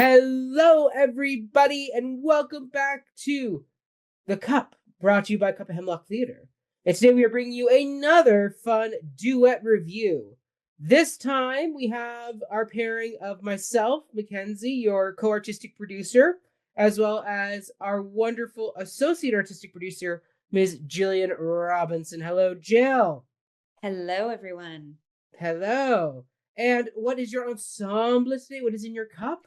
Hello, everybody, and welcome back to The Cup, brought to you by Cup of Hemlock Theatre. And today we are bringing you another fun duet review. This time we have our pairing of myself, Mackenzie, your co-artistic producer, as well as our wonderful associate artistic producer, Ms. Jillian Robinson. Hello, Jill. Hello, everyone. Hello. And what is your ensemble today? What is in your cup?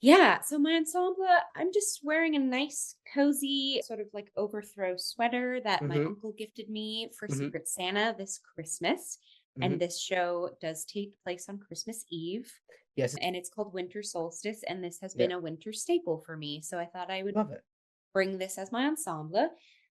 Yeah, so my ensemble, I'm just wearing a nice, cozy, sort of like overthrow sweater that my Mm-hmm. uncle gifted me for Mm-hmm. Secret Santa this Christmas. Mm-hmm. And this show does take place on Christmas Eve. Yes. And it's called Winter Solstice. And this has Yeah. been a winter staple for me. So I thought I would Love it. bring this as my ensemble.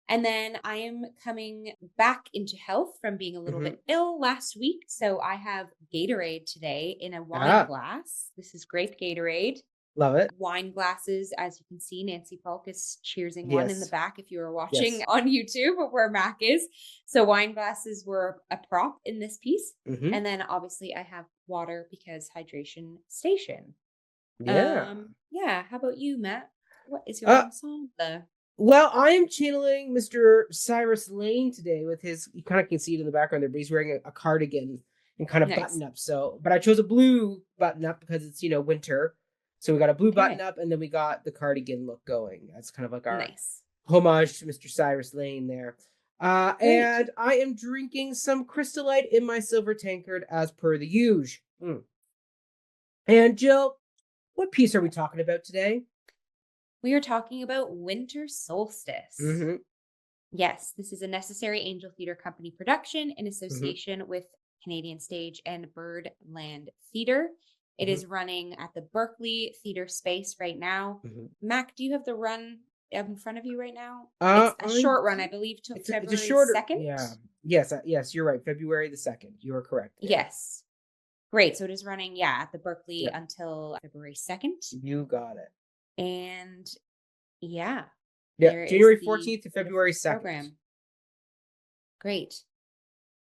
And then I am coming back into health from being a little Mm-hmm. bit ill last week. So I have Gatorade today in a wine Ah, glass. This is grape Gatorade. love it. Wine glasses, as you can see, Nancy Polk is cheersing one in the Yes. back if you are watching Yes. on YouTube of where Mac is. So wine glasses were a prop in this piece. Mm-hmm. And then obviously I have water because hydration station. Yeah. Yeah. How about you, Matt? What is your Uh, ensemble? well, I am channeling Mr. Cyrus Lane today with his, you kind of can see it in the background there, but he's wearing a cardigan and kind of Nice. button up. So, but I chose a blue button up because it's, winter. So we got a blue button Okay. up and then we got the cardigan look going. That's kind of like our Nice. homage to Mr. Cyrus Lane there. Great. And I am drinking some crystallite in my silver tankard as per the usual. And Jill, what piece are we talking about today? We are talking about Winter Solstice. Mm-hmm. Yes, this is a Necessary Angel Theatre Company production in Mm-hmm. association with Canadian Stage and Birdland Theatre. It Mhm. is running at the Berkeley Theatre Space right now. Mhm. Mac, do you have the run in front of you right now? I It's a short run, I believe, till It's a February shorter. 2nd. Yeah. Yes. Yes. You're right. February the 2nd. You are correct. There. Yes. Great. So it is running, at the Berkeley Yep. until February 2nd. You got it. And yeah, Yeah. there is January the 14th to February 2nd. program. Great.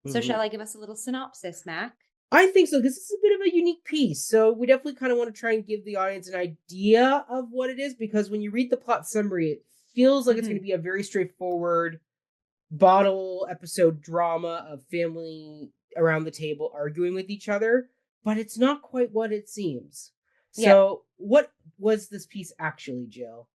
So Mhm. shall I give us a little synopsis, Mac? I think so, because this is a bit of a unique piece. So we definitely kind of want to try and give the audience an idea of what it is, because when you read the plot summary, it feels like it's going to be a very straightforward bottle episode drama of family around the table arguing with each other, but it's not quite what it seems. Yeah. So what was this piece actually, Jill?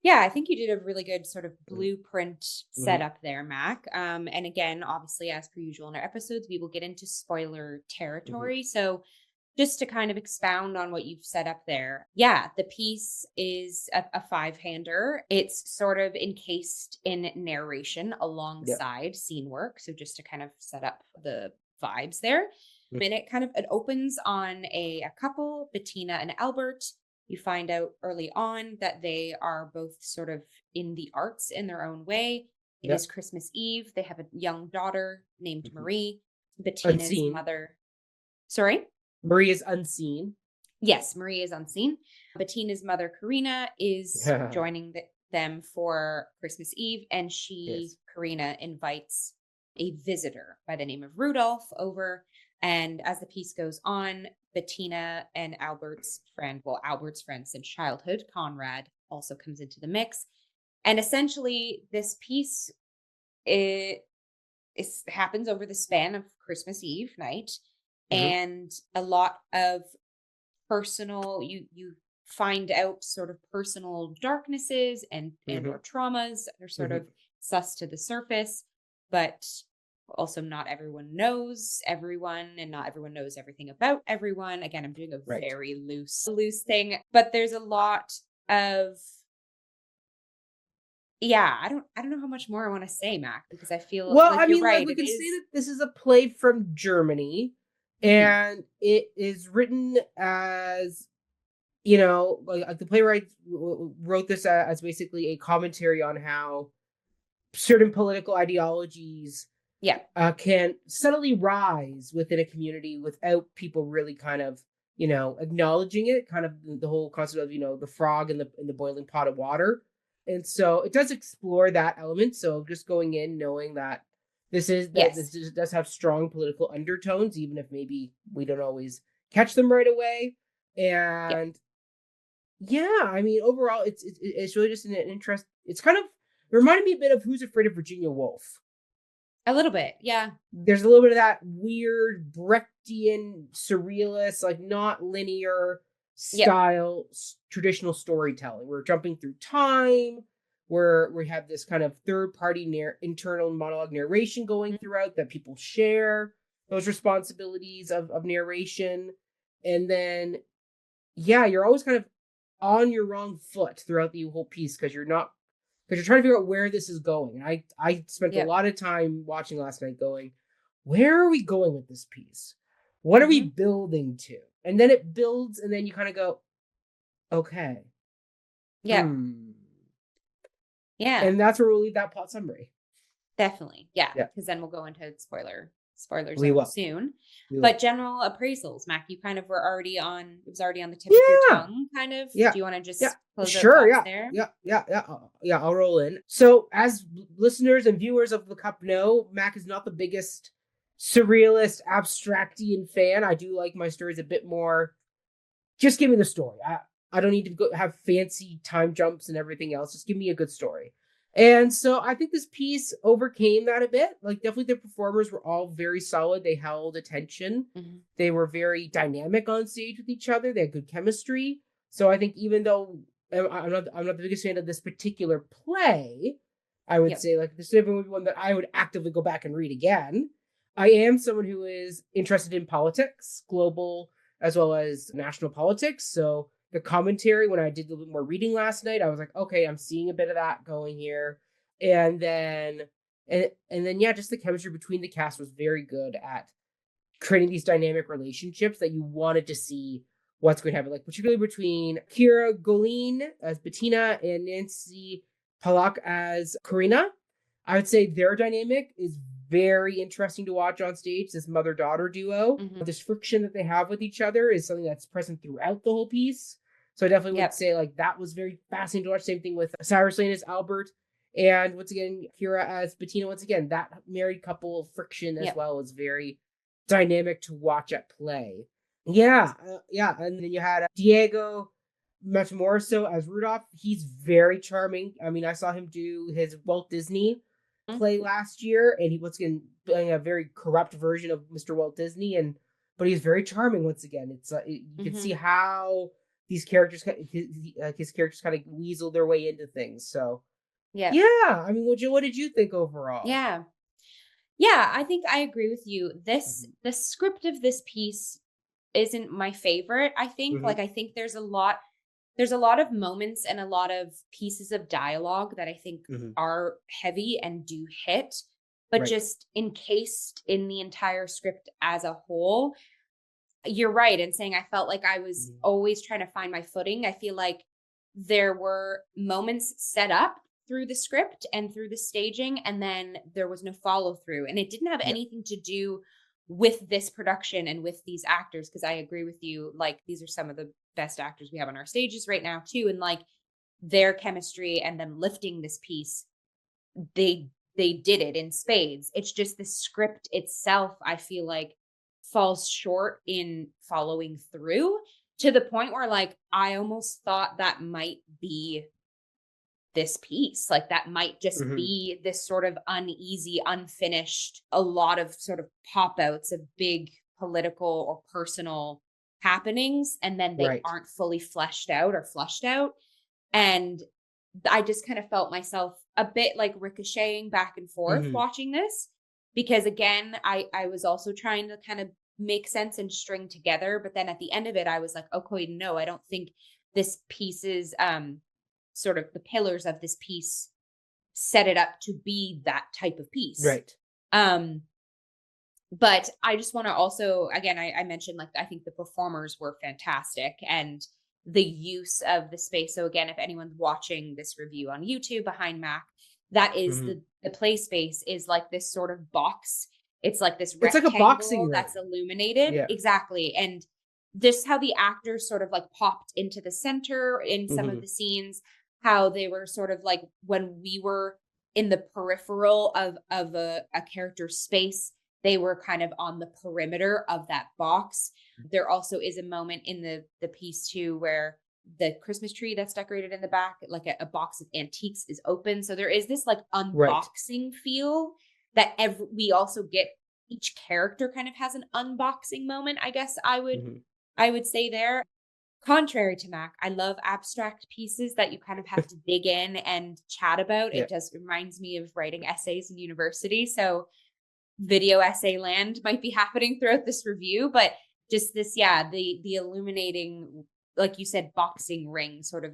Yeah, I think you did a really good sort of blueprint setup there, Mac. And again, obviously, as per usual in our episodes, we will get into spoiler territory. So just to kind of expound on what you've set up there. Yeah, the piece is a five-hander. It's sort of encased in narration alongside scene work. So just to kind of set up the vibes there. And it opens on a couple, Bettina and Albert. You find out early on that they are both sort of in the arts in their own way. It is Christmas Eve. They have a young daughter named Marie. Bettina's Unseen. mother. Sorry? Marie is unseen. Yes, Marie is unseen. Bettina's mother, Karina, is joining them for Christmas Eve. And Karina, invites a visitor by the name of Rudolph over. And as the piece goes on, Bettina and Albert's friend since childhood, Conrad, also comes into the mix. And essentially, this piece happens over the span of Christmas Eve night. And a lot of personal, you find out sort of personal darknesses and or traumas that are sort of sussed to the surface, but also not everyone knows everyone and not everyone knows everything about everyone. Again, I'm doing a very loose thing, but there's a lot of I don't know how much more I want to say, Mac, because I feel you're right. We can say that this is a play from Germany, and it is written as, like the playwright wrote this as basically a commentary on how certain political ideologies can subtly rise within a community without people really kind of, acknowledging it, kind of the whole concept of, the frog in the boiling pot of water. And so it does explore that element. So just going in knowing that this does have strong political undertones, even if maybe we don't always catch them right away. And Yeah, I mean, overall, it's really just an interest. It's kind of it reminded me a bit of Who's Afraid of Virginia Woolf. A little bit. Yeah. There's a little bit of that weird Brechtian surrealist, like not linear Yep. style traditional storytelling. We're jumping through time, where we have this kind of third party internal monologue narration going Mhm. throughout that people share those responsibilities of narration. And then, yeah, you're always kind of on your wrong foot throughout the whole piece because you're trying to figure out where this is going. And I spent a Yep. lot of time watching last night going, where are we going with this piece? What are we Hmm. building to? And then it builds, and then you kind of go, okay, Yep. hmm. Yeah. And that's where we'll leave that plot summary. Definitely. Yeah. Yeah, Because then we'll go into spoiler we zone will. soon. We But will. general appraisals, Mac, you kind of were already on, it was already on the tip of your Yeah. tongue, kind of. Yeah. Do you want to Yeah. just close out Sure. thoughts Yeah. there? Yeah. Yeah. Yeah. Yeah. I'll roll in. So, as listeners and viewers of the Cup know, Mac is not the biggest surrealist, abstractian fan. I do like my stories a bit more. Just give me the story. I don't need to have fancy time jumps and everything else. Just give me a good story. And so I think this piece overcame that a bit. Like, definitely the performers were all very solid. They held attention. Hmm. They were very dynamic on stage with each other. They had good chemistry. So I think even though I'm not the biggest fan of this particular play, I would Yep. say like this would be one that I would actively go back and read again. I am someone who is interested in politics, global as well as national politics. So the commentary, when I did a little bit more reading last night, I was like, okay, I'm seeing a bit of that going here. And then and then yeah, just the chemistry between the cast was very good at creating these dynamic relationships that you wanted to see what's going to happen. Like particularly between Kira Goleen as Bettina and Nancy Palak as Karina. I would say their dynamic is very interesting to watch on stage. This mother-daughter duo, Hmm. this friction that they have with each other is something that's present throughout the whole piece. So I definitely would Yep. say like that was very fascinating to watch. Same thing with Cyrus Lane as Albert, and once again Kira as Bettina. Once again, that married couple friction as Yep. well is very dynamic to watch at play. Yeah, yeah, and then you had Diego Matamoros as Rudolph. He's very charming. I mean, I saw him do his Walt Disney play last year, and he was again playing a very corrupt version of Mr. Walt Disney, and but he's very charming once again. You can see Hmm. how these characters, his characters, kind of weasel their way into things. So Yep. yeah, I mean, what did you think overall? Yeah. Yeah, I think I agree with you. Mhm. The script of this piece isn't my favorite, I think. Mhm. Like I think there's a lot of moments and a lot of pieces of dialogue that I think Mhm. are heavy and do hit, but Right. just encased in the entire script as a whole. You're right in saying I felt like I was Mhm. always trying to find my footing. I feel like there were moments set up through the script and through the staging, and then there was no follow through. And it didn't have Yeah. anything to do with this production and with these actors, because I agree with you. Like, these are some of the best actors we have on our stages right now, too. And like their chemistry and them lifting this piece, they did it in spades. It's just the script itself, I feel like, falls short in following through, to the point where like I almost thought that might be this piece. Like that might just Mhm. be this sort of uneasy, unfinished, a lot of sort of pop outs of big political or personal happenings, and then they Right. aren't fully fleshed out or flushed out. And I just kind of felt myself a bit like ricocheting back and forth Mhm. watching this, because again, I was also trying to kind of make sense and string together, but then at the end of it I was like, okay, no, I don't think this piece is sort of the pillars of this piece set it up to be that type of piece. Right. Um but I just want to also, again, I mentioned like I think the performers were fantastic and the use of the space. So again, if anyone's watching this review on YouTube behind Mac, that is Mhm. the play space is like this sort of box. It's like this It's like a boxing rectangle ring. that's illuminated. Yeah. Exactly. And just how the actors sort of like popped into the center in some of Mhm. the scenes, how they were sort of like when we were in the peripheral of a character's space, they were kind of on the perimeter of that box. There also is a moment in the piece too where the Christmas tree that's decorated in the back, like a box of antiques is open. So there is this like Right. unboxing feel that we also get. Each character kind of has an unboxing moment, I guess I would say there. Contrary to Mac, I love abstract pieces that you kind of have to dig in and chat about. Yeah. It just reminds me of writing essays in university. So video essay land might be happening throughout this review, but just this, the illuminating, like you said, boxing ring sort of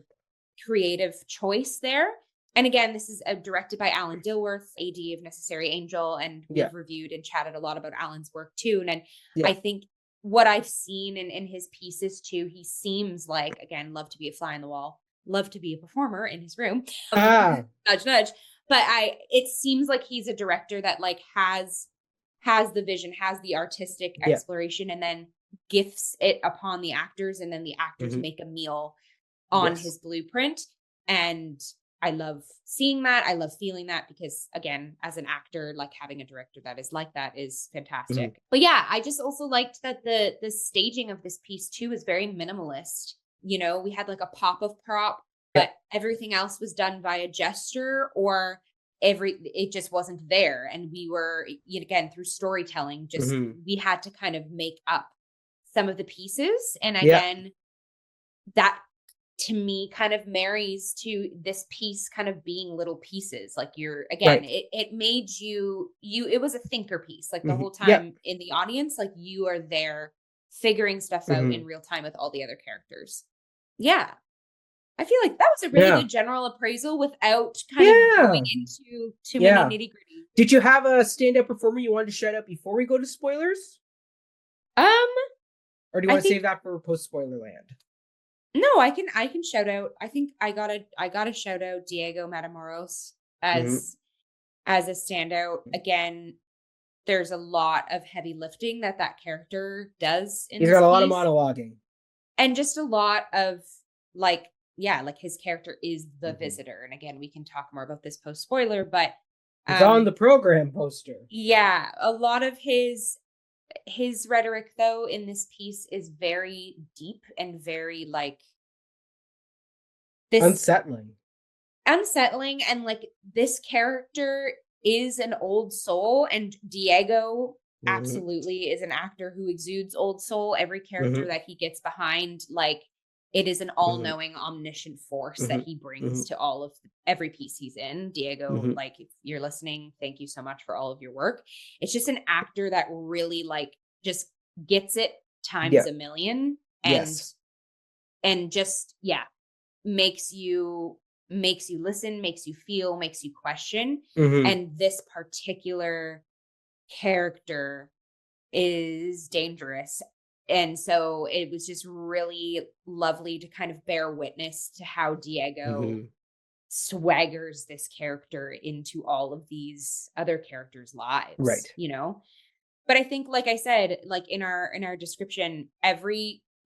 creative choice there. And again, this is directed by Alan Dilworth, AD of Necessary Angel, and we've reviewed and chatted a lot about Alan's work too. And I think what I've seen in his pieces too, he seems like, again, love to be a fly on the wall, love to be a performer in his room. Nudge, nudge. But it seems like he's a director that like has the vision, has the artistic exploration, and then gifts it upon the actors, and then the actors make a meal on his blueprint. And I love seeing that. I love feeling that because, again, as an actor, like having a director that is like that is fantastic. But yeah, I just also liked that the staging of this piece too is very minimalist. You know, we had like a pop-up prop, but everything else was done via gesture, or it just wasn't there. And we were, again, through storytelling, just we had to kind of make up some of the pieces. And again, that to me kind of marries to this piece kind of being little pieces. Like you're, again, it made it was a thinker piece, like the whole time in the audience, like you are there figuring stuff out in real time with all the other characters. Yeah. I feel like that was a really good general appraisal without kind of going into too many nitty gritty. Did you have a standout performer you wanted to shout out before we go to spoilers? Or do you want to save that for post spoiler land? No, I can shout out. I think I gotta shout out Diego Matamoros as a standout. Again, there's a lot of heavy lifting that character does in He's this got a lot of piece. monologuing. And just a lot of like his character is the visitor. And again, we can talk more about this post spoiler, but it's on the program poster. Yeah, a lot of his rhetoric though in this piece is very deep and very like this unsettling, and like this character is an old soul, and Diego absolutely is an actor who exudes old soul. Every character that he gets behind, like it is an all-knowing, omniscient force that he brings to all of every piece he's in. Diego, like if you're listening, thank you so much for all of your work. It's just an actor that really like just gets it times a million, and just makes you listen, makes you feel, makes you question. And this particular character is dangerous. And so it was just really lovely to kind of bear witness to how Diego swaggers this character into all of these other characters' lives. Right. You know? But I think, like I said, like in our description,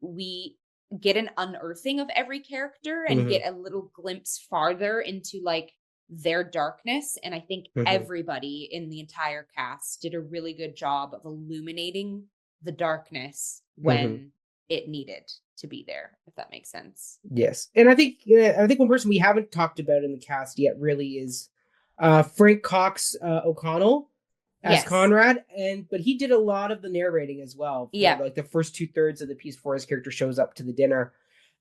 we get an unearthing of every character and get a little glimpse farther into like their darkness. And I think everybody in the entire cast did a really good job of illuminating the darkness when it needed to be there, if that makes sense. Yes. And I think one person we haven't talked about in the cast yet really is Frank Cox-O'Connell as Conrad, but he did a lot of the narrating as well for like the first 2/3 of the piece before his character shows up to the dinner.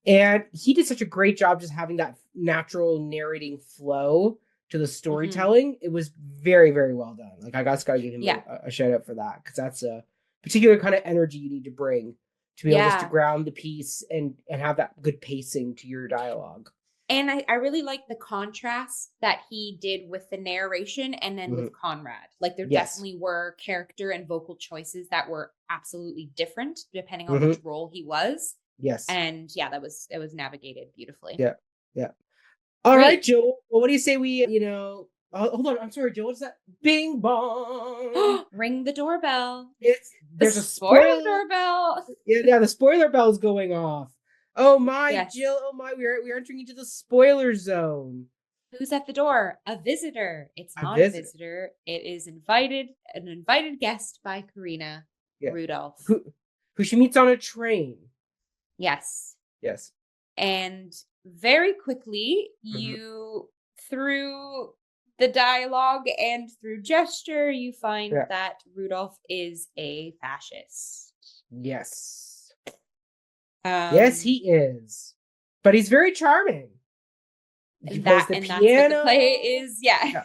And he did such a great job just having that natural narrating flow to the storytelling. It was very, very well done. Like I gotta give him a shout out for that, because that's a particular kind of energy you need to bring to be able just to ground the piece and have that good pacing to your dialogue. And I really like the contrast that he did with the narration and then with Conrad. Like there definitely were character and vocal choices that were absolutely different depending on which role he was. Yes. And it was navigated beautifully. Yeah. Yeah. All right, Joe. Well, what do you say we, hold on. I'm sorry, Joe. What's that? Bing bong. Ring the doorbell. There's a spoiler doorbell. Yeah, the spoiler bell's going off. Oh my, Jill. Oh my, we're entering into the spoiler zone. Who's at the door? A visitor. It's not a visitor. It is an invited guest by Karina Rudolph. Who she meets on a train. Yes. Yes. And very quickly, you, through the dialogue and through gesture, you find that Rudolph is a fascist. Yes. Yes, he is. But he's very charming. He plays the piano. That's what the play is. Yeah.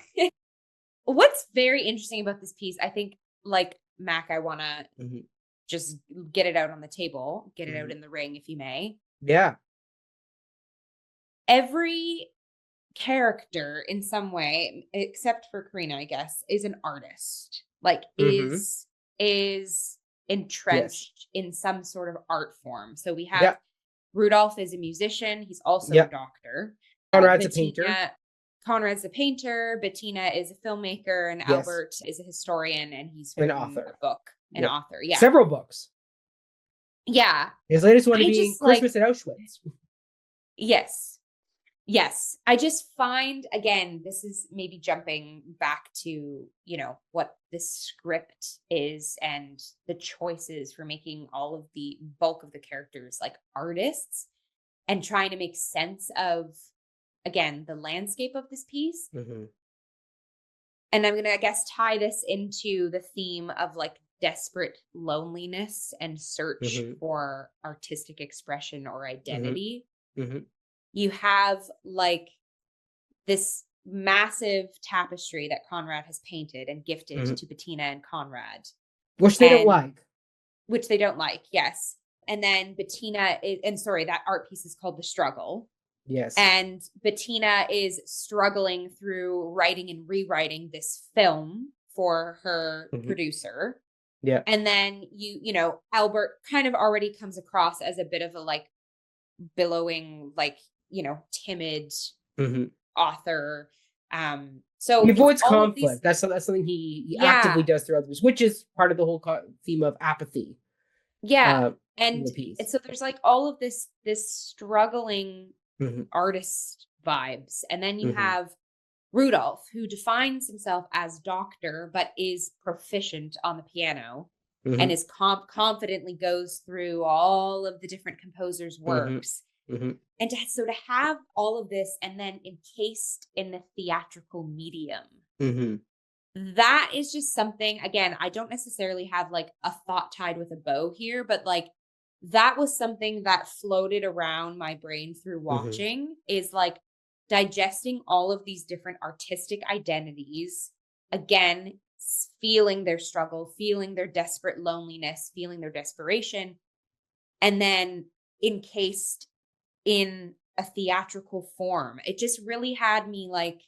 What's very interesting about this piece, I think, like Mac, I want to just get it out on the table, get it out in the ring, if you may. Yeah. Every character in some way, except for Karina, I guess, is an artist. Like is entrenched in some sort of art form. So we have Rudolph is a musician. He's also a doctor. Conrad's a painter. Conrad's a painter. Bettina is a filmmaker, and Albert is a historian, and he's written a book. An author. Yeah. Several books. Yeah. His latest one being Christmas at Auschwitz. Yes. Yes. I just find, again, this is maybe jumping back to, you know, what the script is and the choices for making all of the bulk of the characters like artists and trying to make sense of, again, the landscape of this piece. And I'm going to, I guess, tie this into the theme of like desperate loneliness and search for artistic expression or identity. You have like this massive tapestry that Conrad has painted and gifted to Bettina and Conrad. Which they don't like. Which they don't like, yes. And then Bettina that art piece is called The Struggle. Yes. And Bettina is struggling through writing and rewriting this film for her producer. Yeah. And then you know, Albert kind of already comes across as a bit of a like billowing, like, you know, timid author. So he avoids conflict. That's something he actively does throughout this, which is part of the whole theme of apathy. Yeah. And so there's like all of this struggling artist vibes. And then you have Rudolph, who defines himself as doctor, but is proficient on the piano and is confidently goes through all of the different composers' works. And to have all of this and then encased in the theatrical medium, that is just something, again, I don't necessarily have like a thought tied with a bow here, but like that was something that floated around my brain through watching is like digesting all of these different artistic identities, again, feeling their struggle, feeling their desperate loneliness, feeling their desperation, and then encased in a theatrical form. It just really had me like,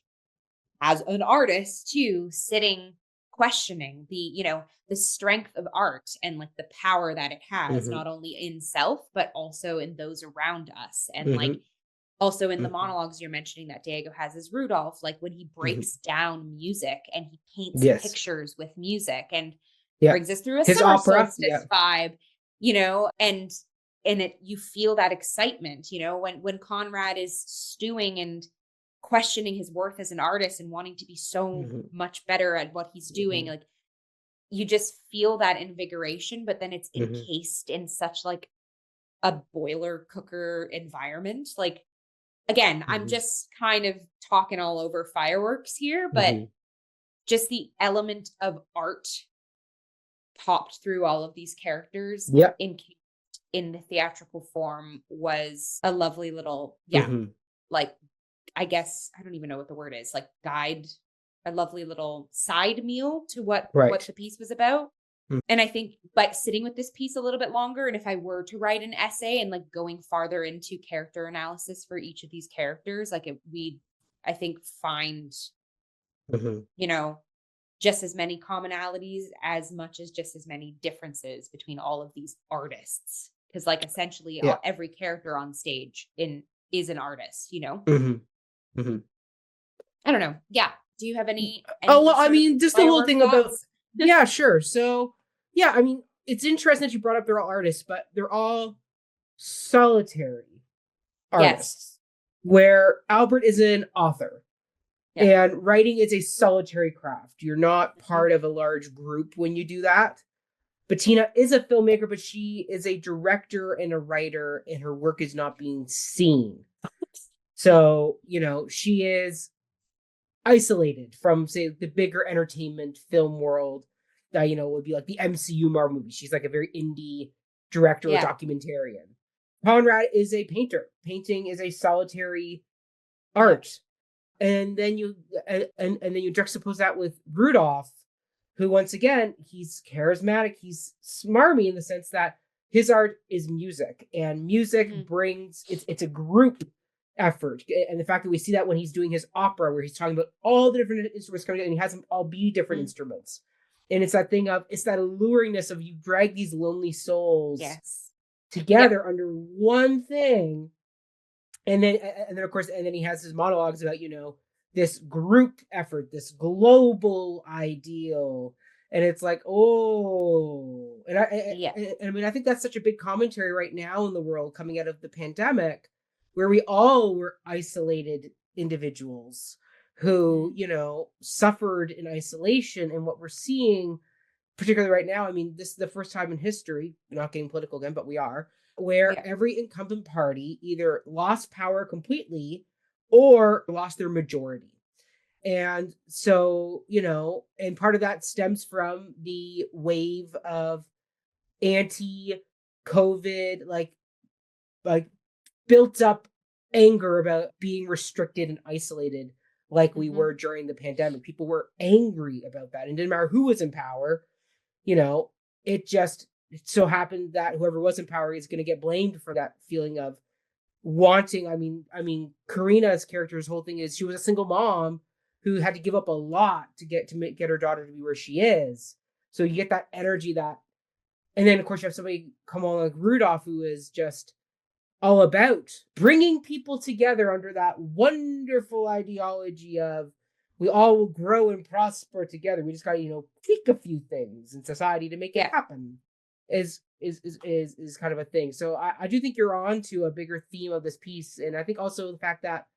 as an artist too, sitting questioning the, you know, the strength of art and like the power that it has, not only in self, but also in those around us. And like also in the monologues you're mentioning that Diego has as Rudolph, like when he breaks down music and he paints pictures with music and brings us through a summer solstice vibe, you know, and it, you feel that excitement, you know, when Conrad is stewing and questioning his worth as an artist and wanting to be so much better at what he's doing. Like you just feel that invigoration, but then it's encased in such like a boiler cooker environment. Like, again, I'm just kind of talking all over fireworks here, but just the element of art popped through all of these characters in the theatrical form was a lovely little, like, I guess, I don't even know what the word is, like guide, a lovely little side meal to what the piece was about. And I think by sitting with this piece a little bit longer, and if I were to write an essay and like going farther into character analysis for each of these characters, like we'd, I think, find, you know, just as many commonalities as much as just as many differences between all of these artists. Because like essentially every character on stage is an artist, you know? I don't know. Yeah. Do you have any well, I mean, just the whole thing about, yeah, sure. So, yeah, I mean, it's interesting that you brought up they're all artists, but they're all solitary artists, where Albert is an author and writing is a solitary craft. You're not part of a large group when you do that. Bettina is a filmmaker, but she is a director and a writer, and her work is not being seen. So, she is isolated from, say, the bigger entertainment film world that, would be like the MCU Marvel movie. She's like a very indie director or Yeah. documentarian. Conrad is a painter. Painting is a solitary art. And then you juxtapose that with Rudolph, who, once again, he's charismatic, he's smarmy in the sense that his art is music, and music brings it's a group effort. And the fact that we see that when he's doing his opera, where he's talking about all the different instruments coming in, and he has them all be different instruments. And it's that thing of, it's that alluringness of, you drag these lonely souls together under one thing. And then of course, he has his monologues about, this group effort, this global ideal. And it's like, oh, and I mean, I think that's such a big commentary right now in the world coming out of the pandemic, where we all were isolated individuals who, suffered in isolation. And what we're seeing, particularly right now, I mean, this is the first time in history, not getting political again, but we are, where every incumbent party either lost power completely or lost their majority. And so, and part of that stems from the wave of anti-COVID, like built up anger about being restricted and isolated, like we were during the pandemic. People were angry about that, and it didn't matter who was in power. It so happened that whoever was in power is going to get blamed for that feeling of wanting. I mean, Karina's character's whole thing is she was a single mom who had to give up a lot to get her daughter to be where she is. So you get that energy and then of course you have somebody come on like Rudolph, who is just all about bringing people together under that wonderful ideology of, we all will grow and prosper together. We just got to, tweak a few things in society to make it happen. Is kind of a thing. So I do think you're on to a bigger theme of this piece. And I think also the fact that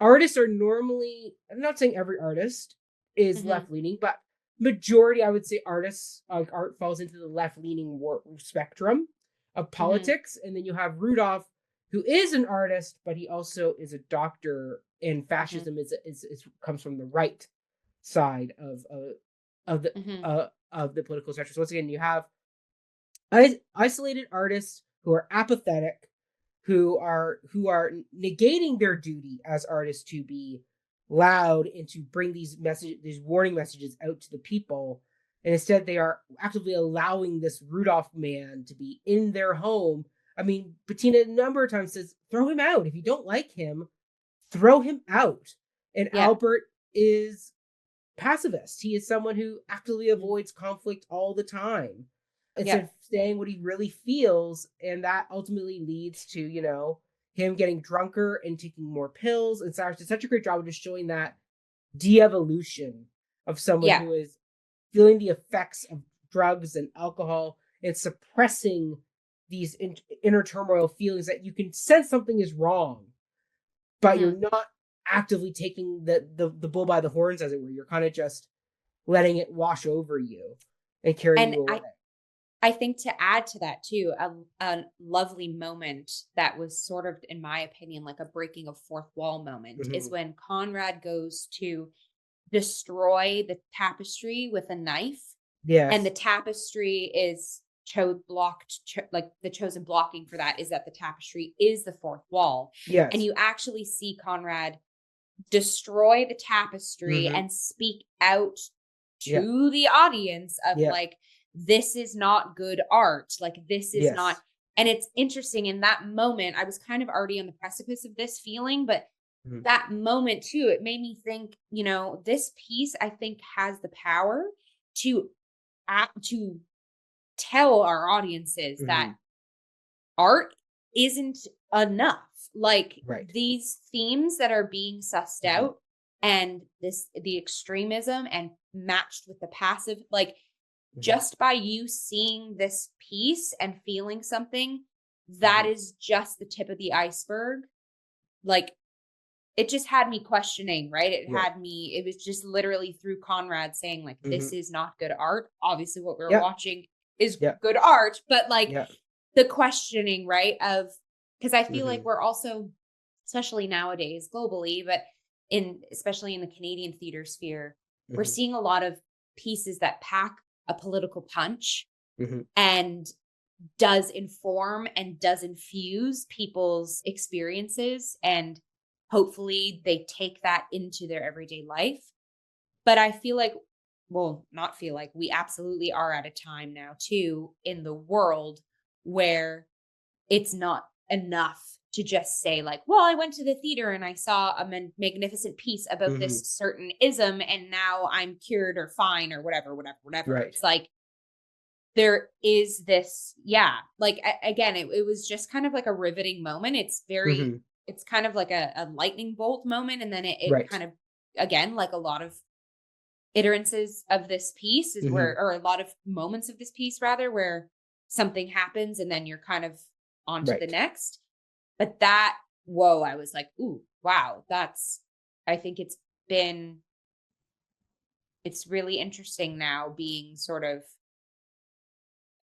artists are normally, I'm not saying every artist is left-leaning, but majority, I would say, artists, like art falls into the left-leaning spectrum of politics. And then you have Rudolph, who is an artist, but he also is a doctor, and fascism is comes from the right side of the political spectrum. So once again, you have isolated artists who are apathetic, who are negating their duty as artists to be loud and to bring these warning messages out to the people. And instead they are actively allowing this Rudolph man to be in their home. I mean, Bettina a number of times says, throw him out. If you don't like him, throw him out. And Albert is pacifist. He is someone who actively avoids conflict all the time, instead of saying what he really feels. And that ultimately leads to, him getting drunker and taking more pills. And Cyrus did such a great job of just showing that de-evolution of someone who is feeling the effects of drugs and alcohol and suppressing these inner turmoil feelings that you can sense something is wrong, but you're not actively taking the bull by the horns, as it were. You're kind of just letting it wash over you and carry you away. I think to add to that too, a lovely moment that was sort of, in my opinion, like a breaking of fourth wall moment is when Conrad goes to destroy the tapestry with a knife. Yes. And the tapestry is like the chosen blocking for that is that the tapestry is the fourth wall. Yes. And you actually see Conrad destroy the tapestry and speak out to the audience of like, this is not good art. Like, this is not. And it's interesting, in that moment, I was kind of already on the precipice of this feeling, but that moment too, it made me think, this piece, I think, has the power to tell our audiences that art isn't enough. Like, these themes that are being sussed out, and the extremism and matched with the passive, like, just by you seeing this piece and feeling something, that is just the tip of the iceberg. Like, it just had me questioning, right? It was just literally through Conrad saying, like, this is not good art. Obviously what we were watching is Yeah. good art, but like Yeah. the questioning, right? Because I feel like Mhm. we're also, especially nowadays globally, but especially in the Canadian theater sphere, we're Mhm. seeing a lot of pieces that pack a political punch Mhm. and does inform and does infuse people's experiences, and hopefully they take that into their everyday life. But I feel like, well, not feel like, we absolutely are at a time now too in the world where it's not enough to just say like, well, I went to the theater and I saw a magnificent piece about this Mhm. certain ism and now I'm cured or fine or whatever, whatever, whatever. Right. It's like there is this, yeah, like again, it was just kind of like a riveting moment. Mhm. It's kind of like a lightning bolt moment. And then it Right. kind of, again, like a lot of iterances of this piece is Mhm. where, or a lot of moments of this piece rather, where something happens and then you're kind of on to the Right. next. But that, whoa, I was like, ooh, wow, I think been, it's really interesting now being sort of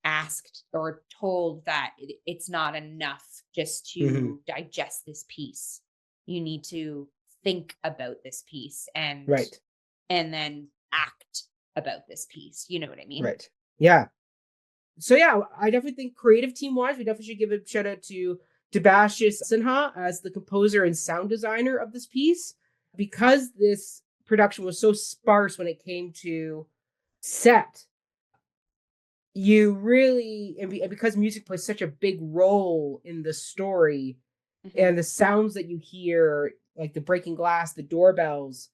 asked or told that it's not enough just Mhm. to digest this piece. You need to think about this piece Right. and then act about this piece. You know what I mean? Right. Yeah. So yeah, I definitely think creative team wise, we definitely should give a shout out to Debashis Sinha as the composer and sound designer of this piece. Because this production was so sparse when it came to set, you really, and because music plays such a big role in the story, Hmm. and the sounds that you hear, like the breaking glass, the doorbells,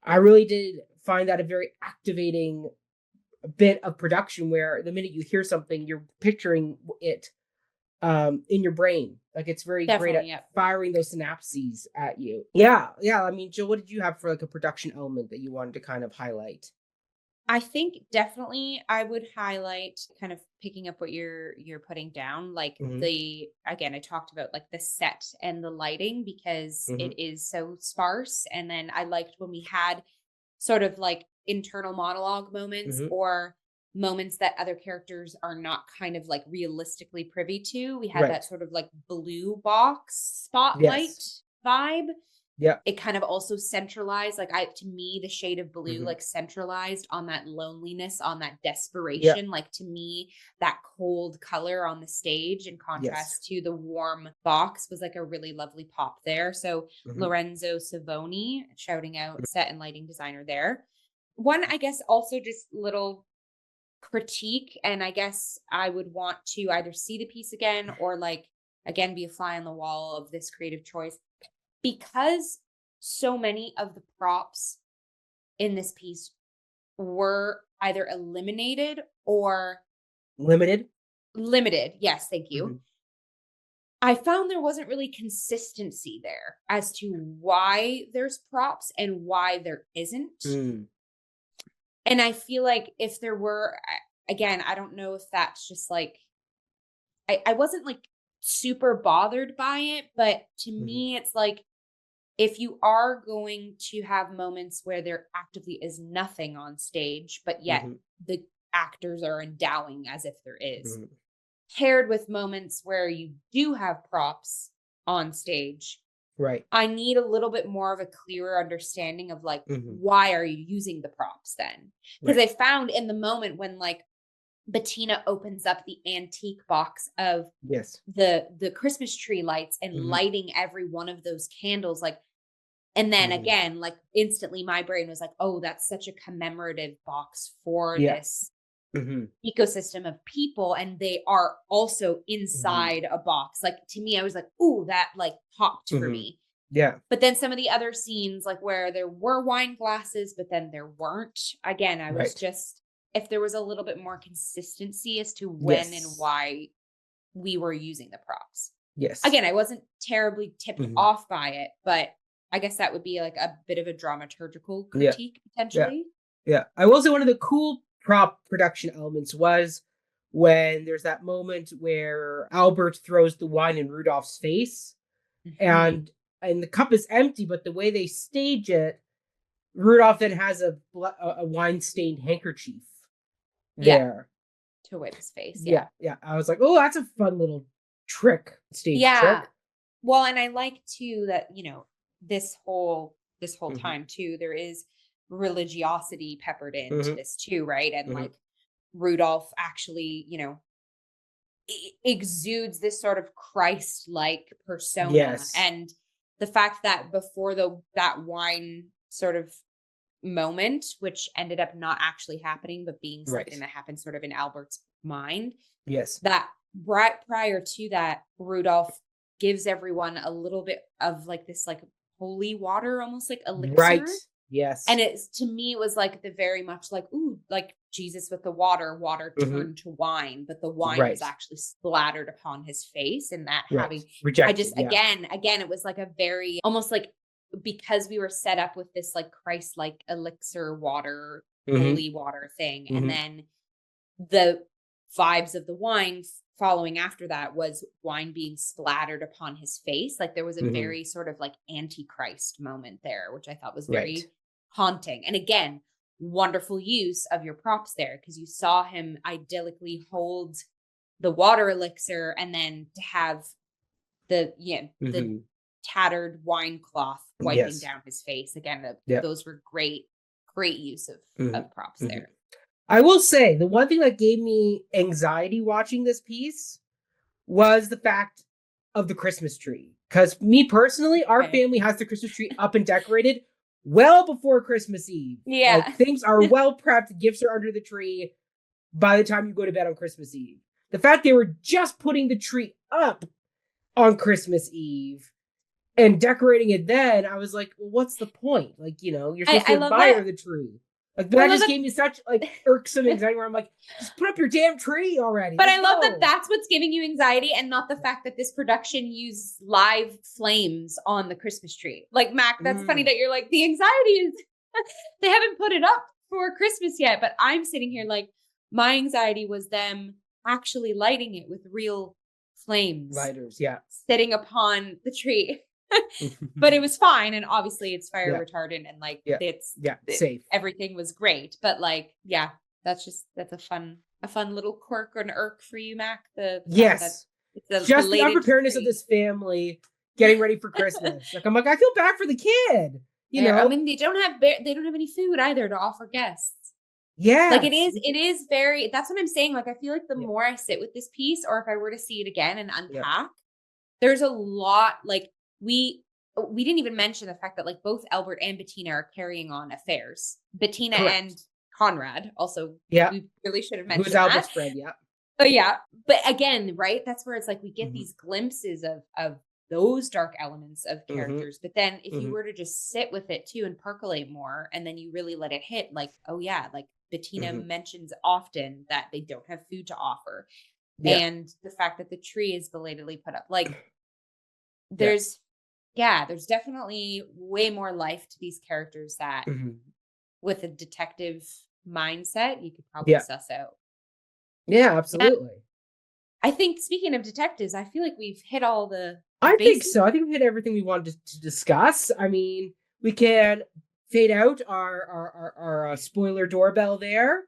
I really did find that a very activating bit of production where the minute you hear something, you're picturing it in your brain. Like it's very great Definitely. at Yeah. firing those synapses at you. Yeah, yeah. I mean, Jill, what did you have for like a production element that you wanted to kind of highlight? I think definitely I would highlight, kind of picking up what you're putting down, like Hmm. the, again, I talked about like the set and the lighting because Hmm. it is so sparse. And then I liked when we had sort of like internal monologue moments Hmm. or moments that other characters are not kind of like realistically privy to. We had that Right. sort of like blue box spotlight Yes. vibe. Yeah. It kind of also centralized, like, to me, the shade of blue Hmm. like centralized on that loneliness, on that Yeah. desperation. Like, to me, that cold color on the stage in Yes. contrast to the warm box was like a really lovely pop there. So Hmm. Lorenzo Savoni, shouting out, set and lighting designer there. One, I guess, also just little critique, and I guess I would want to either see the piece again or like again be a fly on the wall of this creative choice, because so many of the props in this piece were either eliminated or Limited. limited. Yes, thank you. Hmm. I found there wasn't really consistency there as to why there's props and why there isn't. Mm. And I feel like if there were, again, I don't know if that's just like, I wasn't like super bothered by it, but to Hmm. me, it's like, if you are going to have moments where there actively is nothing on stage, but yet Hmm. the actors are endowing as if there is, Hmm. paired with moments where you do have props on stage, Right. I need a little bit more of a clearer understanding of like, Hmm. why are you using the props then? Because Right. I found in the moment when like Bettina opens up the antique box of Yes. the Christmas tree lights and Hmm. lighting every one of those candles, like, and then Hmm. again, like instantly my brain was like, oh, that's such a commemorative box for Yeah. this Hmm. ecosystem of people. And they are also Hmm. inside a box. Like, to me, I was like, ooh, that like popped for Hmm. me. Yeah. But then some of the other scenes, like where there were wine glasses, but then there weren't, again, I was Right. just, if there was a little bit more consistency as to when and Yes. why we were using the props. Yes. Again, I wasn't terribly tipped Hmm. off by it, but I guess that would be like a bit of a dramaturgical Yeah. critique Yeah. potentially. Yeah. I will say one of the cool prop production elements was when there's that moment where Albert throws the wine in Rudolph's face, Mhm. and the cup is empty, but the way they stage it, Rudolph then has a wine stained handkerchief Yeah. there. to wipe his face. Yeah. I was like, oh, that's a fun little stage trick. Well, and I like too that, this whole Mhm. time too, there is religiosity peppered into Mhm. this too, right? And Mhm. like Rudolph actually, exudes this sort of Christ-like persona. Yes. And the fact that before that wine sort of moment, which ended up not actually happening, but being something Right. that happened sort of in Albert's mind, Yes. that right prior to that, Rudolph gives everyone a little bit of like this like holy water, almost like elixir. Right. Yes. And it's, to me, it was like the very much like, ooh, like Jesus with the water Mhm. turned to wine, but the wine Right. was actually splattered upon his face, and that Right. having, I Rejected. just, Yeah. again, it was like a very, almost like, because we were set up with this like Christ-like elixir water, Mhm. holy water thing. Mhm. And then the vibes of the wine following after that was wine being splattered upon his face. Like there was a Mhm. very sort of like antichrist moment there, which I thought was Right. very haunting. And again, wonderful use of your props there, because you saw him idyllically hold the water elixir and then to have the Mhm. tattered wine cloth wiping Yes. down his face. Again, Yeah. those were great use Mhm. of props Mhm. there. I will say the one thing that gave me anxiety watching this piece was the fact of the Christmas tree. Because me personally, our Okay. family has the Christmas tree up and decorated well before Christmas Eve. Yeah. Like things are well prepped, gifts are under the tree by the time you go to bed on Christmas Eve. The fact they were just putting the tree up on Christmas Eve and decorating it then, I was like, well, what's the point? Like, you're supposed to I love admire that. the tree. Like, that just gave me such like irksome anxiety where I'm like, just put up your damn tree already. But Let's I love go. that that's what's giving you anxiety, and not the fact that this production used live flames on the Christmas tree. Like, Mac, that's funny that you're like, the anxiety is they haven't put it up for Christmas yet. But I'm sitting here like, my anxiety was them actually lighting it with real flames. Lighters, yeah. Sitting upon the tree. But it was fine, and obviously it's fire Yeah. retardant, and like Yeah. it's Safe. everything was great. But like, yeah, that's a fun little quirk or an irk for you, Mac. Yes. It's Just the belated unpreparedness of tree. this family getting ready for Christmas. Like, I'm like, I feel bad for the kid. I mean, they don't have any food either to offer guests. Yeah. Like it is very, that's what I'm saying. Like, I feel like the Yeah. more I sit with this piece, or if I were to see it again and unpack, there's a lot, like we didn't even mention the fact that like both Albert and Bettina are carrying on affairs. Bettina Correct. and Conrad also. Yeah. We really should have mentioned Who's Albert's that. friend? Yeah. But yeah, but again, right? That's where it's like we get Mhm. these glimpses of those dark elements of Mhm. characters. But then if you Mhm. were to just sit with it too and percolate more, and then you really let it hit, like, oh yeah, like Bettina Mhm. mentions often that they don't have food to offer. Yeah. And the fact that the tree is belatedly put up. Like there's definitely way more life to these characters that Mhm. with a detective mindset, you could probably suss out. Yeah, absolutely. I think, speaking of detectives, I feel like we've hit all the I think bases. so. I think we hit everything we wanted to discuss. I mean, we can fade out our spoiler doorbell there.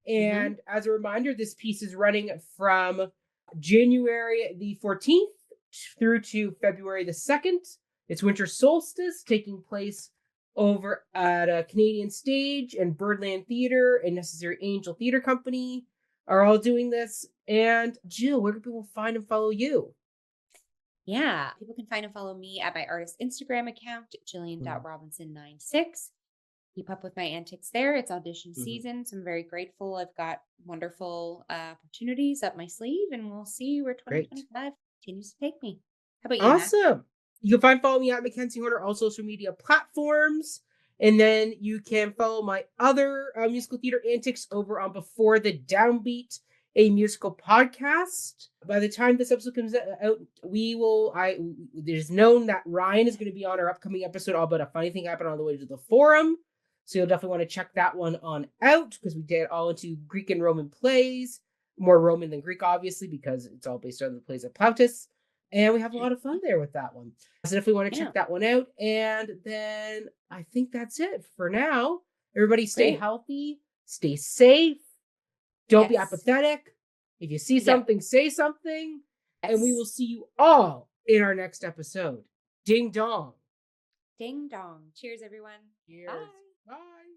And as a reminder, this piece is running from January the 14th through to February the 2nd. It's Winter Solstice, taking place over at a Canadian Stage and Birdland Theatre and Necessary Angel Theatre Company are all doing this. And Jill, where can people find and follow you? Yeah, people can find and follow me at my artist Instagram account, Jillian.Robinson96. Keep up with my antics there. It's audition season, so I'm very grateful. I've got wonderful opportunities up my sleeve, and we'll see where 2025 continues to take me. How about you, Matt? Awesome. You can follow me at Mackenzie Horner on all social media platforms. And then you can follow my other musical theater antics over on Before the Downbeat, a musical podcast. By the time this episode comes out, it is known that Ryan is going to be on our upcoming episode all about a funny thing happened on the way to the forum. So you'll definitely want to check that one on out, because we did all into Greek and Roman plays. More Roman than Greek, obviously, because it's all based on the plays of Plautus. And we have a lot of fun there with that one. So definitely want to check that one out. And then I think that's it for now. Everybody stay healthy, stay safe, don't be apathetic, If you see Yep. something, say something, and we will Yes. see you all in our next episode. Ding dong. Ding dong. Cheers, everyone. Cheers. Bye. Bye.